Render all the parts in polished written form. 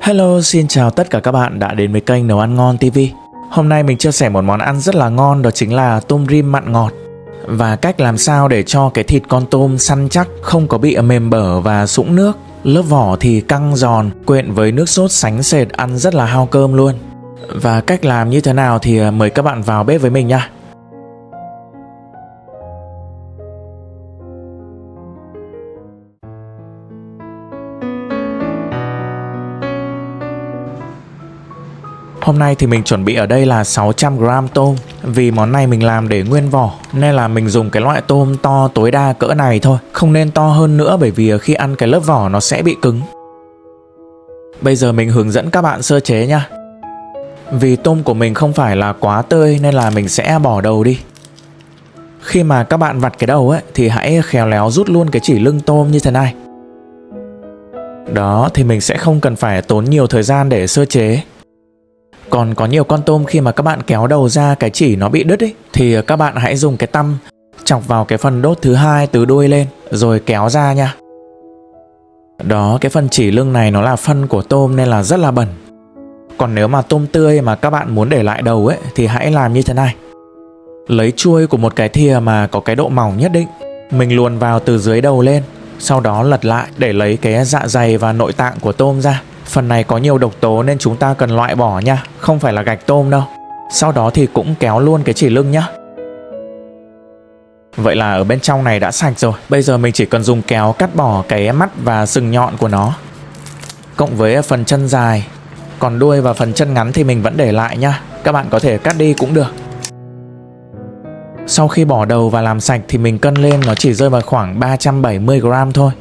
Hello, xin chào tất cả các bạn đã đến với kênh Nấu Ăn Ngon TV. Hôm nay mình chia sẻ một món ăn rất là ngon, đó chính là tôm rim mặn ngọt. Và cách làm sao để cho cái thịt con tôm săn chắc, không có bị mềm bở và sũng nước. Lớp vỏ thì căng giòn, quyện với nước sốt sánh sệt, ăn rất là hao cơm luôn. Và cách làm như thế nào thì mời các bạn vào bếp với mình nha. Hôm nay thì mình chuẩn bị ở đây là 600g tôm. Vì món này mình làm để nguyên vỏ nên là mình dùng cái loại tôm to tối đa cỡ này thôi, không nên to hơn nữa bởi vì khi ăn cái lớp vỏ nó sẽ bị cứng. Bây giờ mình hướng dẫn các bạn sơ chế nha. Vì tôm của mình không phải là quá tươi nên là mình sẽ bỏ đầu đi. Khi mà các bạn vặt cái đầu ấy thì hãy khéo léo rút luôn cái chỉ lưng tôm như thế này. Đó, thì mình sẽ không cần phải tốn nhiều thời gian để sơ chế. Còn có nhiều con tôm khi mà các bạn kéo đầu ra cái chỉ nó bị đứt ấy, thì các bạn hãy dùng cái tăm chọc vào cái phần đốt thứ hai từ đuôi lên rồi kéo ra nha. Đó, cái phần chỉ lưng này nó là phân của tôm nên là rất là bẩn. Còn nếu mà tôm tươi mà các bạn muốn để lại đầu ấy thì hãy làm như thế này. Lấy chuôi của một cái thìa mà có cái độ mỏng nhất định, mình luồn vào từ dưới đầu lên, sau đó lật lại để lấy cái dạ dày và nội tạng của tôm ra. Phần này có nhiều độc tố nên chúng ta cần loại bỏ nha, không phải là gạch tôm đâu. Sau đó thì cũng kéo luôn cái chỉ lưng nhá. Vậy là ở bên trong này đã sạch rồi. Bây giờ mình chỉ cần dùng kéo cắt bỏ cái mắt và sừng nhọn của nó, cộng với phần chân dài. Còn đuôi và phần chân ngắn thì mình vẫn để lại nha. Các bạn có thể cắt đi cũng được. Sau khi bỏ đầu và làm sạch thì mình cân lên, nó chỉ rơi vào khoảng 370g thôi.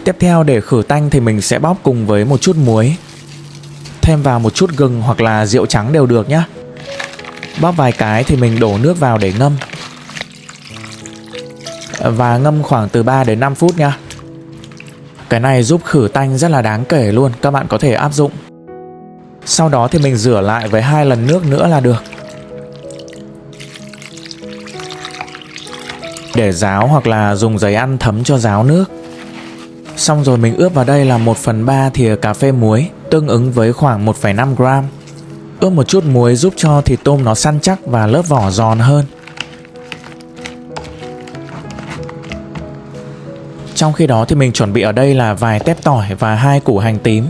Tiếp theo để khử tanh thì mình sẽ bóp cùng với một chút muối, thêm vào một chút gừng hoặc là rượu trắng đều được nhé. Bóp vài cái thì mình đổ nước vào để ngâm. Và ngâm khoảng từ 3 đến 5 phút nha. Cái này giúp khử tanh rất là đáng kể luôn, các bạn có thể áp dụng. Sau đó thì mình rửa lại với 2 lần nước nữa là được. Để ráo hoặc là dùng giấy ăn thấm cho ráo nước. Xong rồi mình ướp vào đây là 1/3 thìa cà phê muối, tương ứng với khoảng 1,5g. Ướp một chút muối giúp cho thịt tôm nó săn chắc và lớp vỏ giòn hơn. Trong khi đó thì mình chuẩn bị ở đây là vài tép tỏi và 2 củ hành tím.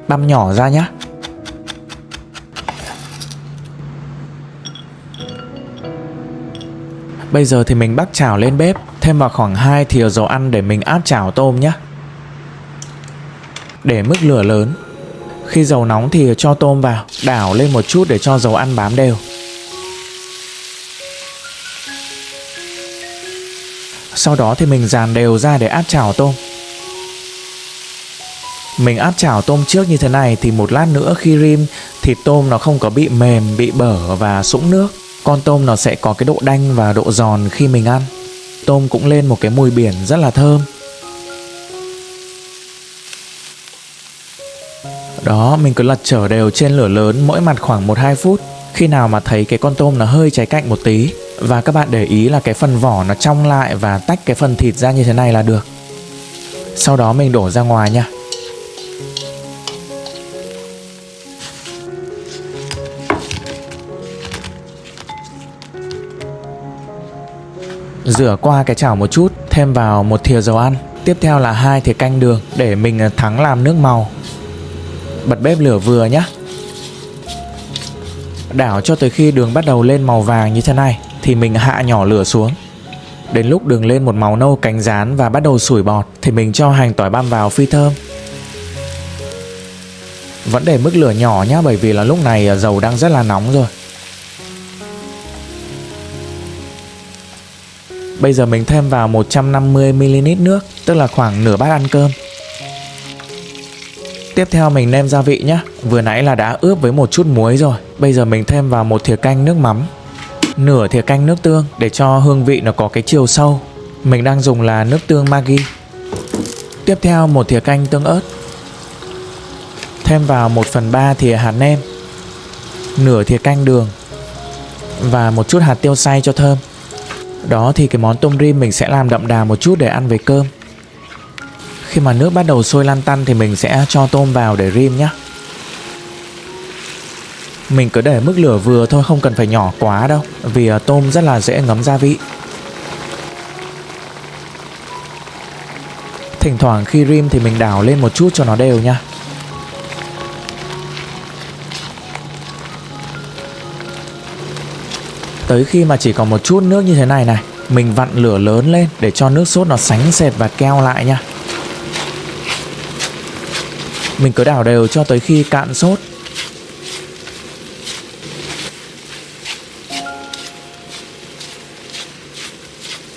Băm nhỏ ra nhé. Bây giờ thì mình bắc chảo lên bếp, thêm vào khoảng 2 thìa dầu ăn để mình áp chảo tôm nhé. Để mức lửa lớn. Khi dầu nóng thì cho tôm vào, đảo lên một chút để cho dầu ăn bám đều. Sau đó thì mình dàn đều ra để áp chảo tôm. Mình áp chảo tôm trước như thế này thì một lát nữa khi rim, thịt tôm nó không có bị mềm, bị bở và sũng nước. Con tôm nó sẽ có cái độ đanh và độ giòn khi mình ăn. Tôm cũng lên một cái mùi biển rất là thơm. Đó, mình cứ lật chở đều trên lửa lớn mỗi mặt khoảng 1-2 phút. Khi nào mà thấy cái con tôm nó hơi cháy cạnh một tí, và các bạn để ý là cái phần vỏ nó trong lại và tách cái phần thịt ra như thế này là được. Sau đó mình đổ ra ngoài nha. Rửa qua cái chảo một chút, thêm vào 1 thìa dầu ăn. Tiếp theo là 2 thìa canh đường để mình thắng làm nước màu. Bật bếp lửa vừa nhé. Đảo cho tới khi đường bắt đầu lên màu vàng như thế này thì mình hạ nhỏ lửa xuống. Đến lúc đường lên một màu nâu cánh rán và bắt đầu sủi bọt thì mình cho hành tỏi băm vào phi thơm. Vẫn để mức lửa nhỏ nhé, bởi vì là lúc này dầu đang rất là nóng rồi. Bây giờ mình thêm vào 150ml nước, tức là khoảng nửa bát ăn cơm. Tiếp theo mình nêm gia vị nhé. Vừa nãy là đã ướp với một chút muối rồi. Bây giờ mình thêm vào 1 thìa canh nước mắm, nửa thìa canh nước tương để cho hương vị nó có cái chiều sâu. Mình đang dùng là nước tương Maggi. Tiếp theo 1 thìa canh tương ớt. Thêm vào 1/3 thìa hạt nêm, nửa thìa canh đường và một chút hạt tiêu xay cho thơm. Đó, thì cái món tôm rim mình sẽ làm đậm đà một chút để ăn với cơm. Khi mà nước bắt đầu sôi lăn tăn thì mình sẽ cho tôm vào để rim nhé. Mình cứ để mức lửa vừa thôi, không cần phải nhỏ quá đâu, vì tôm rất là dễ ngấm gia vị. Thỉnh thoảng khi rim thì mình đảo lên một chút cho nó đều nha. Tới khi mà chỉ còn một chút nước như thế này này, mình vặn lửa lớn lên để cho nước sốt nó sánh sệt và keo lại nha. Mình cứ đảo đều cho tới khi cạn sốt.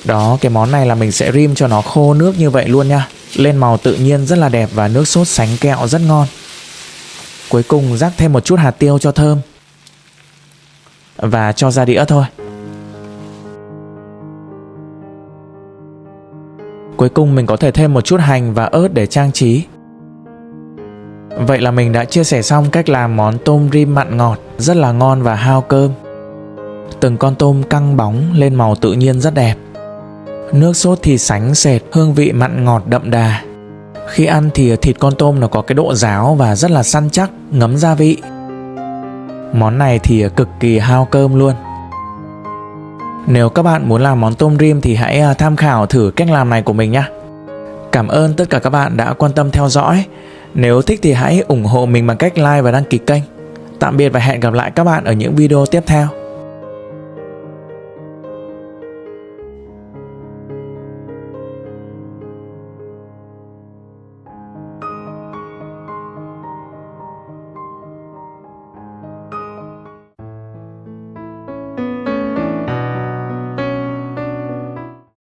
Đó, cái món này là mình sẽ rim cho nó khô nước như vậy luôn nha. Lên màu tự nhiên rất là đẹp và nước sốt sánh kẹo rất ngon. Cuối cùng rắc thêm một chút hạt tiêu cho thơm. Và cho ra đĩa thôi. Cuối cùng mình có thể thêm một chút hành và ớt để trang trí. Vậy là mình đã chia sẻ xong cách làm món tôm rim mặn ngọt rất là ngon và hao cơm. Từng con tôm căng bóng, lên màu tự nhiên rất đẹp. Nước sốt thì sánh sệt, hương vị mặn ngọt đậm đà. Khi ăn thì thịt con tôm nó có cái độ ráo và rất là săn chắc, ngấm gia vị. Món này thì cực kỳ hao cơm luôn. Nếu các bạn muốn làm món tôm rim thì hãy tham khảo thử cách làm này của mình nhé. Cảm ơn tất cả các bạn đã quan tâm theo dõi. Nếu thích thì hãy ủng hộ mình bằng cách like và đăng ký kênh. Tạm biệt và hẹn gặp lại các bạn ở những video tiếp theo.